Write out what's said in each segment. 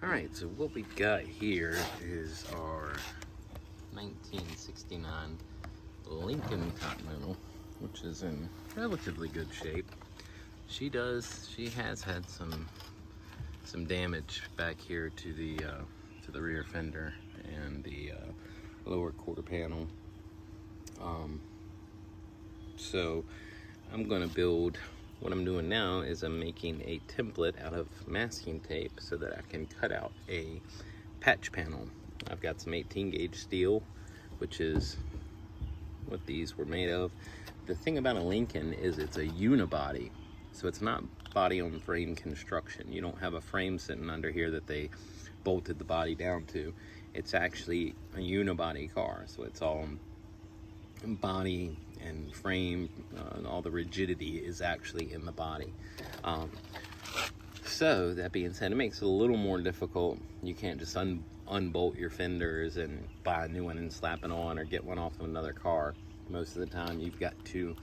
Alright, so what we got here is our 1969 Lincoln Continental, which is in relatively good shape. She has had some damage back here to the rear fender and the lower quarter panel. So I'm gonna build. What I'm doing now is I'm making a template out of masking tape so that I can cut out a patch panel. I've got some 18 gauge steel, which is what these were made of. The thing about a Lincoln is it's a unibody, so it's not body on frame construction. You don't have a frame sitting under here that they bolted the body down to. It's actually a unibody car, so it's all body and frame, and all the rigidity is actually in the body. So that being said, it makes it a little more difficult. You can't just unbolt your fenders and buy a new one and slap it on, or get one off of another car. Most of the time you've got to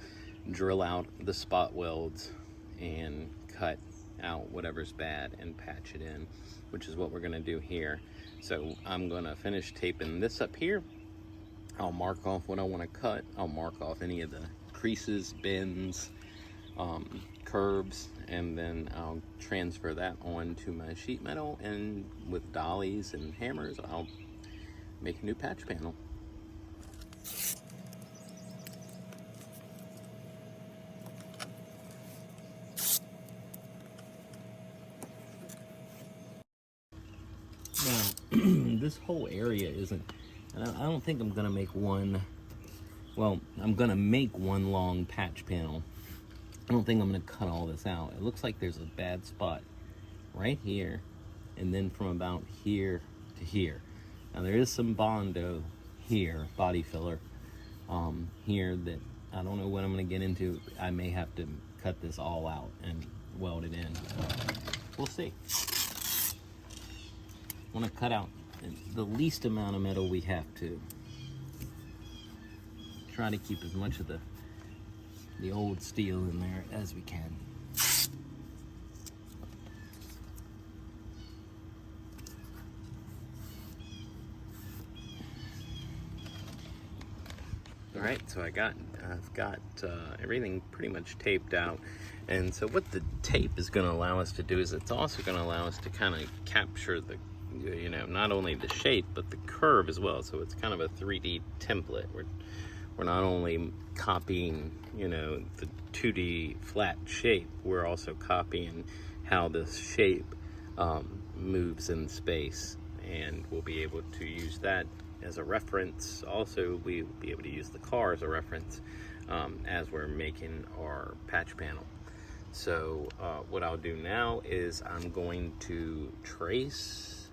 drill out the spot welds and cut out whatever's bad and patch it in, which is what we're gonna do here. So I'm gonna finish taping this up here. I'll mark off what I want to cut. I'll mark off any of the creases, bends, curbs, and then I'll transfer that onto my sheet metal, and with dollies and hammers I'll make a new patch panel. Now this whole area isn't, and I don't think I'm gonna make one, well, I'm gonna make one long patch panel. I don't think I'm gonna cut all this out. It looks like there's a bad spot right here, and then from about here to here. Now there is some Bondo here, body filler, here, that I don't know what I'm gonna get into. I may have to cut this all out and weld it in. We'll see. I wanna cut out the least amount of metal we have to. Try to keep as much of the old steel in there as we can. All right, so I've got everything pretty much taped out. And so what the tape is gonna allow us to do is it's also gonna allow us to kind of capture the, you know, not only the shape but the curve as well. So it's kind of a 3D template. We're not only copying, you know, the 2D flat shape, we're also copying how this shape moves in space, and we'll be able to use that as a reference. Also, we'll be able to use the car as a reference as we're making our patch panel. So what I'll do now is I'm going to trace,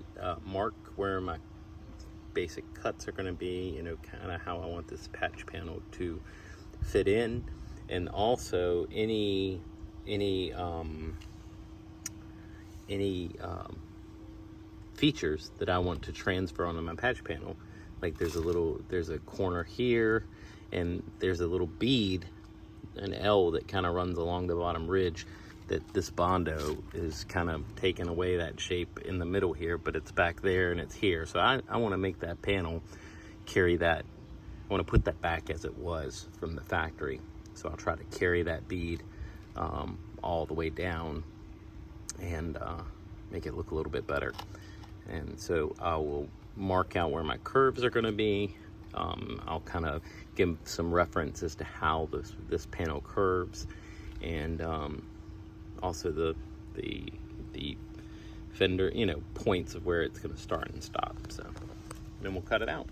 mark where my basic cuts are going to be, you know, kind of how I want this patch panel to fit in, and also any features that I want to transfer onto my patch panel. Like there's a corner here, and there's a little bead, an L that kind of runs along the bottom ridge, that this Bondo is kind of taking away that shape in the middle here, but it's back there and it's here. So I want to make that panel carry that. I want to put that back as it was from the factory. So I'll try to carry that bead all the way down and make it look a little bit better. And so I will mark out where my curves are going to be. I'll kind of give some reference as to how this panel curves, and also the fender, you know, points of where it's going to start and stop. So then we'll cut it out.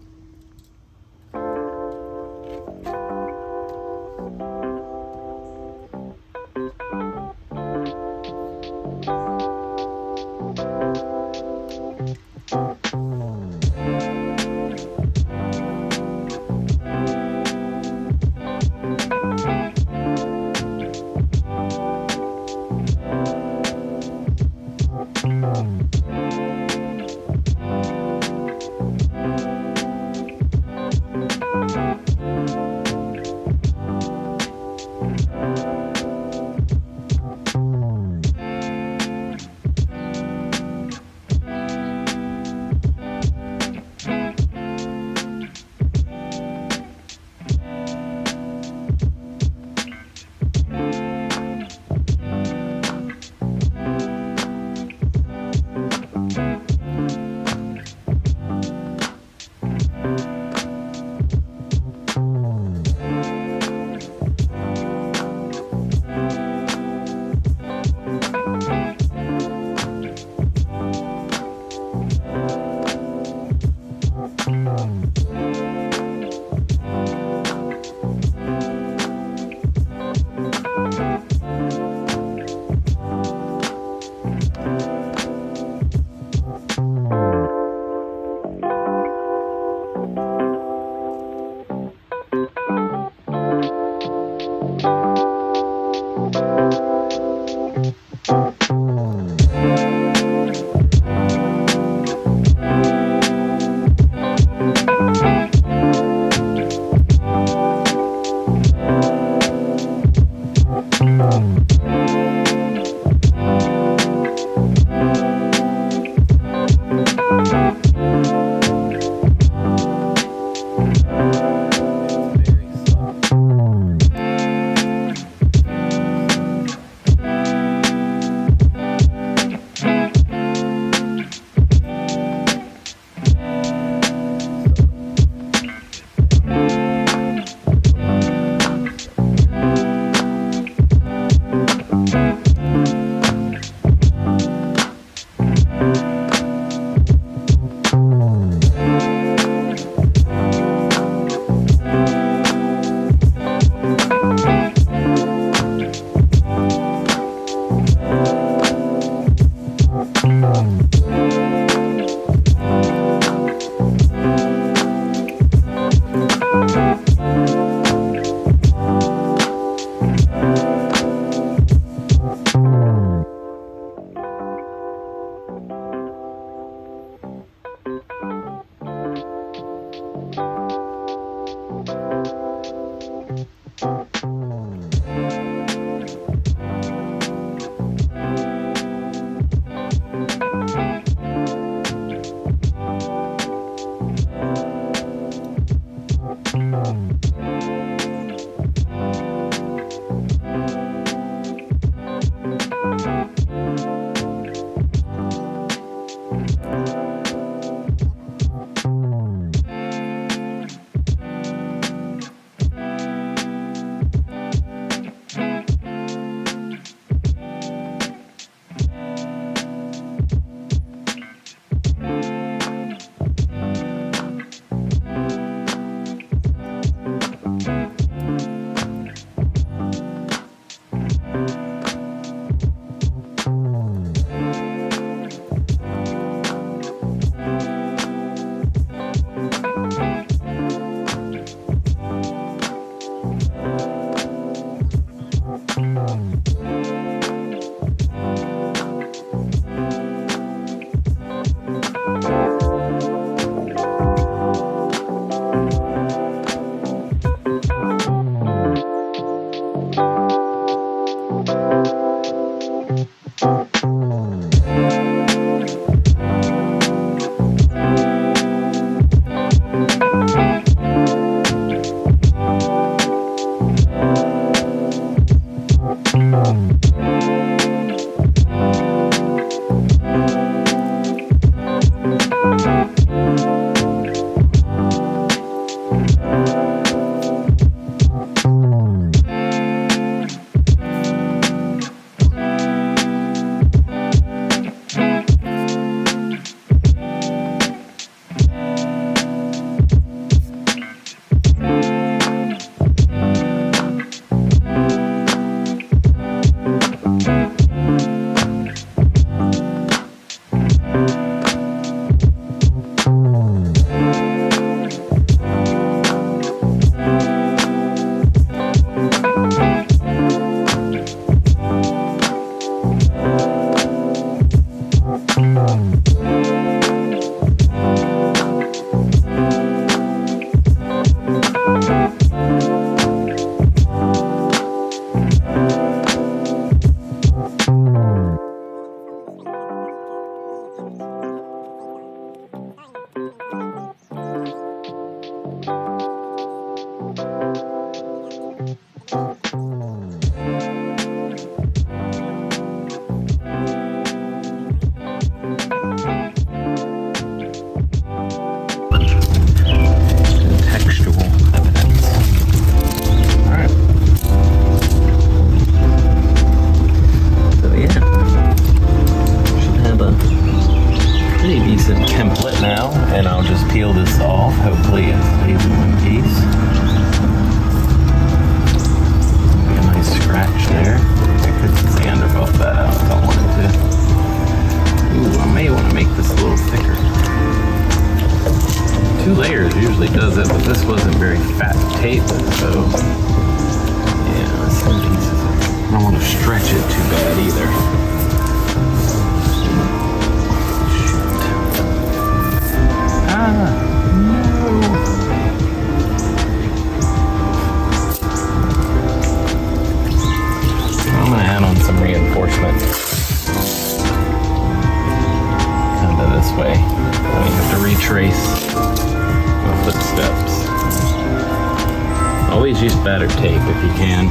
Always use batter tape if you can.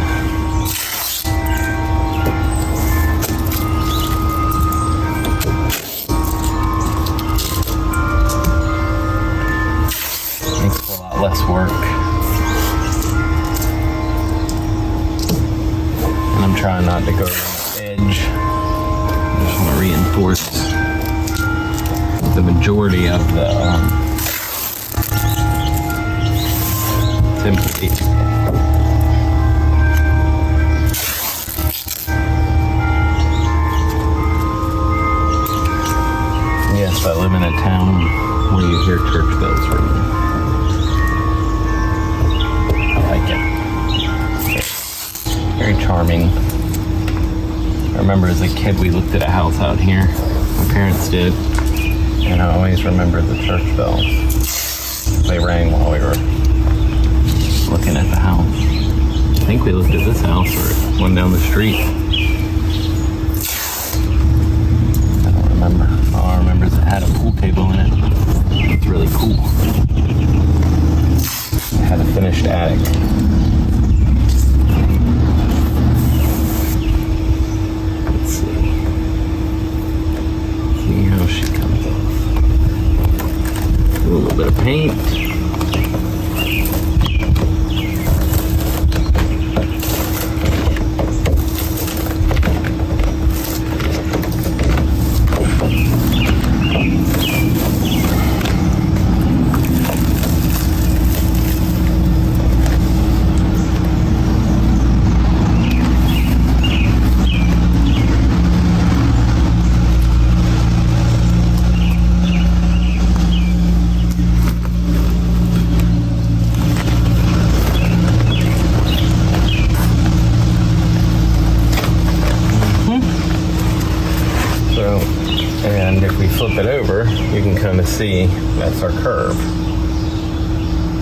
Makes a lot less work. And I'm trying not to go around the edge. I just want to reinforce the majority of the template. guess I live in a town where you hear church bells ringing. I like it. Very charming. I remember as a kid we looked at a house out here. My parents did. And I always remember the church bells. They rang while we were looking at the house. I think we looked at this house or one down the street. I don't remember. All I remember is it had a pool table in it. It's really cool. It had a finished attic. Let's see. See how she comes off. A little bit of paint. And if we flip it over, you can kind of see that's our curve.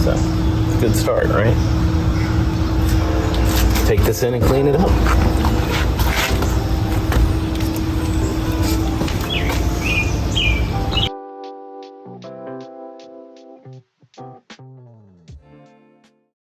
So, it's a good start, right? Take this in and clean it up.